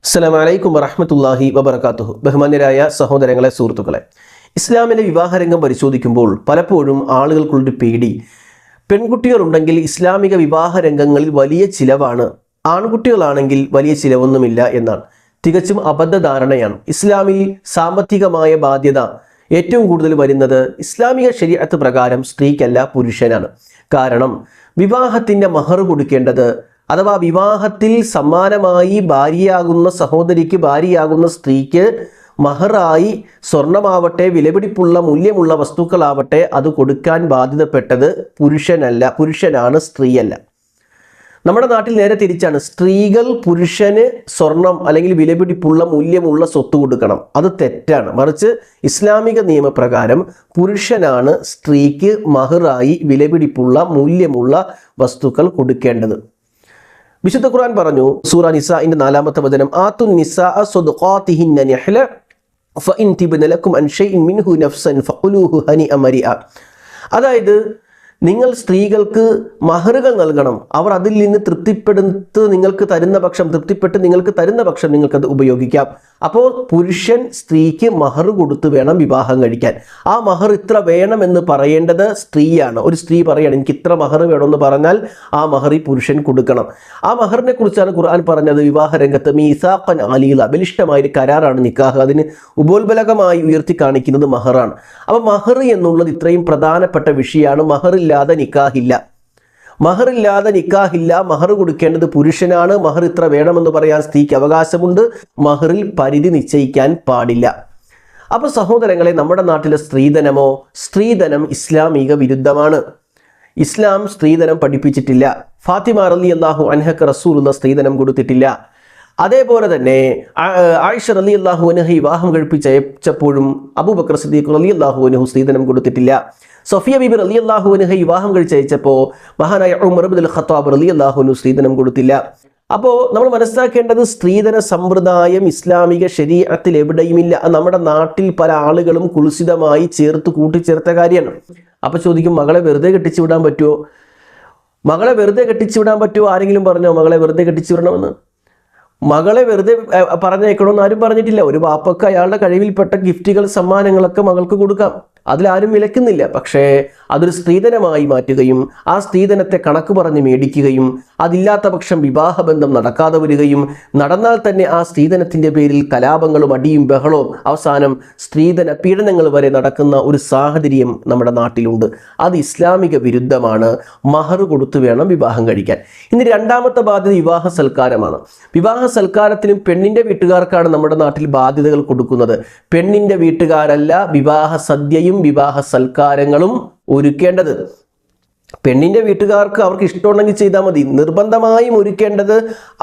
അസ്സലാമു അലൈക്കും വറഹ്മത്തുള്ളാഹി വബറകാതുഹു. ബഹുമാന്യരായ സഹോദരങ്ങളെ, സുഹൃത്തുക്കളെ, ഇസ്ലാമിലെ വിവാഹരംഗം പരിശോധിക്കുമ്പോൾ പലപ്പോഴും ആളുകൾക്കുള്ളൊരു പേടി, പെൺകുട്ടികളുണ്ടെങ്കിൽ ഇസ്ലാമിക വിവാഹരംഗങ്ങളിൽ വലിയ ചിലവാണ്, ആൺകുട്ടികളാണെങ്കിൽ വലിയ ചിലവൊന്നുമില്ല എന്നാണ്. തികച്ചും അബദ്ധധാരണയാണ്. ഇസ്ലാമിൽ സാമ്പത്തികമായ ബാധ്യത ഏറ്റവും കൂടുതൽ വരുന്നത് ഇസ്ലാമിക ശരീഅത്ത് പ്രകാരം സ്ത്രീക്കല്ല, പുരുഷനാണ്. കാരണം വിവാഹത്തിൻ്റെ മഹർ കൊടുക്കേണ്ടത്, അഥവാ വിവാഹത്തിൽ സമ്മാനമായി ഭാര്യയാകുന്ന സഹോദരിക്ക്, ഭാര്യയാകുന്ന സ്ത്രീക്ക് മഹറായി സ്വർണമാവട്ടെ, വിലപിടിപ്പുള്ള മൂല്യമുള്ള വസ്തുക്കളാവട്ടെ, അത് കൊടുക്കാൻ ബാധ്യതപ്പെട്ടത് പുരുഷനാണ്, സ്ത്രീയല്ല. നമ്മുടെ നാട്ടിൽ നേരെ തിരിച്ചാണ്. സ്ത്രീകൾ പുരുഷന് സ്വർണം അല്ലെങ്കിൽ വിലപിടിപ്പുള്ള മൂല്യമുള്ള സ്വത്ത് കൊടുക്കണം. അത് തെറ്റാണ്. മറിച്ച് ഇസ്ലാമിക നിയമപ്രകാരം പുരുഷനാണ് സ്ത്രീക്ക് മഹറായി വിലപിടിപ്പുള്ള മൂല്യമുള്ള വസ്തുക്കൾ കൊടുക്കേണ്ടത്. വിശുദ്ധ ഖുർആൻ പറഞ്ഞു, സൂറ നിസാഇന്റെ 4-ാമത്തെ വചനം, ആതുൻ നിസാഅ സ്വദഖാതിഹിന്ന നിഹ്ല ഫഇൻ തിബ്ന ലക്കും അൻ ഷൈഇൻ മിൻഹു നഫ്സൻ ഫഖുലൂഹു ഹനിഅ മരിഅ. അതായത് നിങ്ങൾ സ്ത്രീകൾക്ക് മഹറുകൾ നൽകണം. അവർ അതിൽ നിന്ന് തൃപ്തിപ്പെട്ട് നിങ്ങൾക്ക് തരുന്ന പക്ഷം നിങ്ങൾക്കത് ഉപയോഗിക്കാം. അപ്പോൾ പുരുഷൻ സ്ത്രീക്ക് മഹർ കൊടുത്ത് വേണം വിവാഹം കഴിക്കാൻ. ആ മഹർ ഇത്ര വേണമെന്ന് പറയേണ്ടത് സ്ത്രീയാണ്. ഒരു സ്ത്രീ പറയണം എനിക്ക് ഇത്ര മഹർ വേണമെന്ന് പറഞ്ഞാൽ ആ മഹർ ഈ പുരുഷൻ കൊടുക്കണം. ആ മഹറിനെ കുറിച്ചാണ് ഖുർആൻ പറഞ്ഞത്, വിവാഹരംഗത്ത് മീസാഖൻ അലീല, ബലിഷ്ഠമായൊരു കരാറാണ് നിക്കാഹ്. അതിന് ഉപോത്ബലകമായി ഉയർത്തി കാണിക്കുന്നത് മഹറാണ്. അപ്പോൾ മഹർ എന്നുള്ളത് ഇത്രയും പ്രധാനപ്പെട്ട വിഷയമാണ്. മഹറില്ലാതെ നിക്കാഹില്ല. മഹർ കൊടുക്കേണ്ടത് പുരുഷനാണ്. മഹർ ഇത്ര വേണമെന്ന് പറയാൻ സ്ത്രീക്ക് അവകാശമുണ്ട്. മഹറിൽ പരിധി നിശ്ചയിക്കാൻ പാടില്ല. അപ്പോൾ സഹോദരങ്ങളെ, നമ്മുടെ നാട്ടിലെ സ്ത്രീധനം ഇസ്ലാമിക വിരുദ്ധമാണ്. ഇസ്ലാം സ്ത്രീധനം പഠിപ്പിച്ചിട്ടില്ല. ഫാത്തിമ റളിയല്ലാഹു അൻഹക്ക് റസൂലുള്ള സ്ത്രീധനം കൊടുത്തിട്ടില്ല. അതേപോലെ തന്നെ ആയിഷ റളിയല്ലാഹു അൻഹ വിവാഹം കഴിപ്പിച്ചപ്പോഴും അബൂബക്കർ സിദ്ദീഖ് റളിയല്ലാഹു അൻഹു സ്ത്രീധനം കൊടുത്തിട്ടില്ല. സഫിയ ബീബി റളിയല്ലാഹു അൻഹ വിവാഹം കഴിച്ചയച്ചപ്പോൾ മഹാനായ ഉമർ ഇബ്നുൽ ഖത്താബ് റളിയല്ലാഹു അൻഹു സ്ത്രീധനം കൊടുത്തില്ല. അപ്പോൾ നമ്മൾ മനസ്സിലാക്കേണ്ടത്, സ്ത്രീധന സമ്പ്രദായം ഇസ്ലാമിക ശരീഅത്തിൽ എവിടെയുമില്ല. നമ്മുടെ നാട്ടിൽ പല ആളുകളും കുൽസിതമായി കൂട്ടിച്ചേർത്ത കാര്യമാണ്. അപ്പോൾ ചോദിക്കും, മകളെ വെറുതെ കെട്ടിച്ചു വിടാൻ പറ്റുമോ? ആരെങ്കിലും പറഞ്ഞോ മകളെ വെറുതെ കെട്ടിച്ചു വിടണമെന്ന്? മകളെ വെറുതെ പറഞ്ഞേക്കണമെന്ന് ആരും പറഞ്ഞിട്ടില്ല. ഒരു വാപ്പക്ക് അയാളുടെ കഴിവിൽപ്പെട്ട ഗിഫ്റ്റുകൾ, സമ്മാനങ്ങളൊക്കെ മകൾക്ക് കൊടുക്കാം. അതിലാരും വിലക്കുന്നില്ല. പക്ഷേ അതൊരു സ്ത്രീധനമായി മാറ്റുകയും ആ സ്ത്രീധനത്തെ കണക്ക് പറഞ്ഞ് മേടിക്കുകയും അതില്ലാത്ത പക്ഷം വിവാഹബന്ധം നടക്കാതെ വരികയും, നടന്നാൽ തന്നെ ആ സ്ത്രീധനത്തിൻ്റെ പേരിൽ കലാപങ്ങളും അടിയും ബഹളവും, അവസാനം സ്ത്രീധന പീഡനങ്ങൾ വരെ നടക്കുന്ന ഒരു സാഹചര്യം നമ്മുടെ നാട്ടിലുണ്ട്. അത് ഇസ്ലാമിക വിരുദ്ധമാണ്. മഹർ കൊടുത്തു വേണം വിവാഹം കഴിക്കാൻ. ഇനി രണ്ടാമത്തെ ബാധ്യത വിവാഹ സൽക്കാരമാണ്. വിവാഹ സൽക്കാരത്തിനും പെണ്ണിൻ്റെ വീട്ടുകാർക്കാണ് നമ്മുടെ നാട്ടിൽ ബാധ്യതകൾ കൊടുക്കുന്നത്. പെണ്ണിൻ്റെ വീട്ടുകാരല്ല വിവാഹ സദ്യയും വിവാഹ സൽക്കാരങ്ങളും ഒരുക്കേണ്ടത്. പെണ്ണിൻ്റെ വീട്ടുകാർക്ക് അവർക്ക് ഇഷ്ടമുണ്ടെങ്കിൽ ചെയ്താൽ മതി. നിർബന്ധമായും ഒരുക്കേണ്ടത്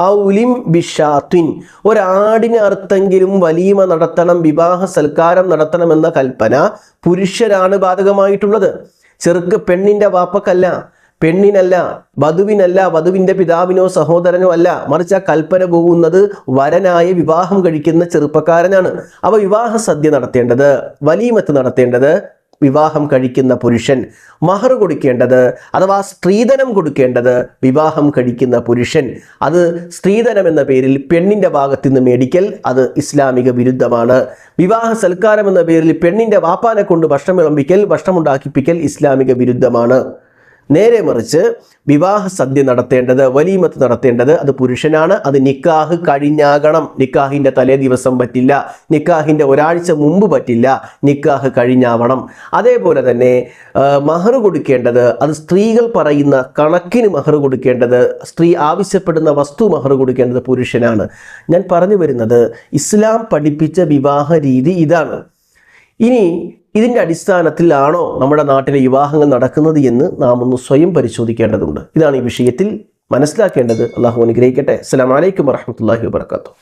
ഔലിം ബിഷാത്വിൻ, ഒരാടിന് അർത്തെങ്കിലും വലീമ നടത്തണം, വിവാഹ സൽക്കാരം നടത്തണമെന്ന കൽപ്പന പുരുഷനാണ് ബാധകമായിട്ടുള്ളത്. പെണ്ണിൻ്റെ വാപ്പക്കല്ല, പെണ്ണിനല്ല, വധുവിനല്ല, വധുവിൻ്റെ പിതാവിനോ സഹോദരനോ അല്ല. മറിച്ച് ആ കൽപ്പന പോകുന്നത് വരനായ വിവാഹം കഴിക്കുന്ന ചെറുപ്പക്കാരനാണ്. അപ്പോൾ വിവാഹ സദ്യ നടത്തേണ്ടത്, വലീമത്ത് നടത്തേണ്ടത് വിവാഹം കഴിക്കുന്ന പുരുഷൻ. മഹർ കൊടുക്കേണ്ടത്, അഥവാ സ്ത്രീധനം കൊടുക്കേണ്ടത് വിവാഹം കഴിക്കുന്ന പുരുഷൻ. അത് സ്ത്രീധനം എന്ന പേരിൽ പെണ്ണിൻ്റെ ഭാഗത്തു നിന്ന് മേടിക്കൽ, അത് ഇസ്ലാമിക വിരുദ്ധമാണ്. വിവാഹ സൽക്കാരം എന്ന പേരിൽ പെണ്ണിൻ്റെ വാപ്പാനെ കൊണ്ട് ഭക്ഷണമുണ്ടാക്കിപ്പിക്കൽ ഇസ്ലാമിക വിരുദ്ധമാണ്. നേരെ മറിച്ച് വിവാഹ സദ്യ നടത്തേണ്ടത്, വലീമത്ത് നടത്തേണ്ടത് അത് പുരുഷനാണ്. അത് നിക്കാഹ് കഴിഞ്ഞാകണം. നിക്കാഹിൻ്റെ തലേ ദിവസം പറ്റില്ല, നിക്കാഹിൻ്റെ ഒരാഴ്ച മുമ്പ് പറ്റില്ല, നിക്കാഹ് കഴിഞ്ഞാവണം. അതേപോലെ തന്നെ മഹർ കൊടുക്കേണ്ടത്, അത് സ്ത്രീകൾ പറയുന്ന കണക്കിന് മഹർ കൊടുക്കേണ്ടത്, സ്ത്രീ ആവശ്യപ്പെടുന്ന വസ്തു മഹർ കൊടുക്കേണ്ടത് പുരുഷനാണ്. ഞാൻ പറഞ്ഞു വരുന്നത്, ഇസ്ലാം പഠിപ്പിച്ച വിവാഹ രീതി ഇതാണ്. ഇനി ഇതിൻ്റെ അടിസ്ഥാനത്തിലാണോ നമ്മുടെ നാട്ടിലെ വിവാഹങ്ങൾ നടക്കുന്നത് എന്ന് നാം ഒന്ന് സ്വയം പരിശോധിക്കേണ്ടതുണ്ട്. ഇതാണ് ഈ വിഷയത്തിൽ മനസ്സിലാക്കേണ്ടത്. അള്ളാഹു അനുഗ്രഹിക്കട്ടെ. അസ്സലാമു അലൈക്കും വറഹ്മത്തുള്ളാഹി വബറകാതുഹു.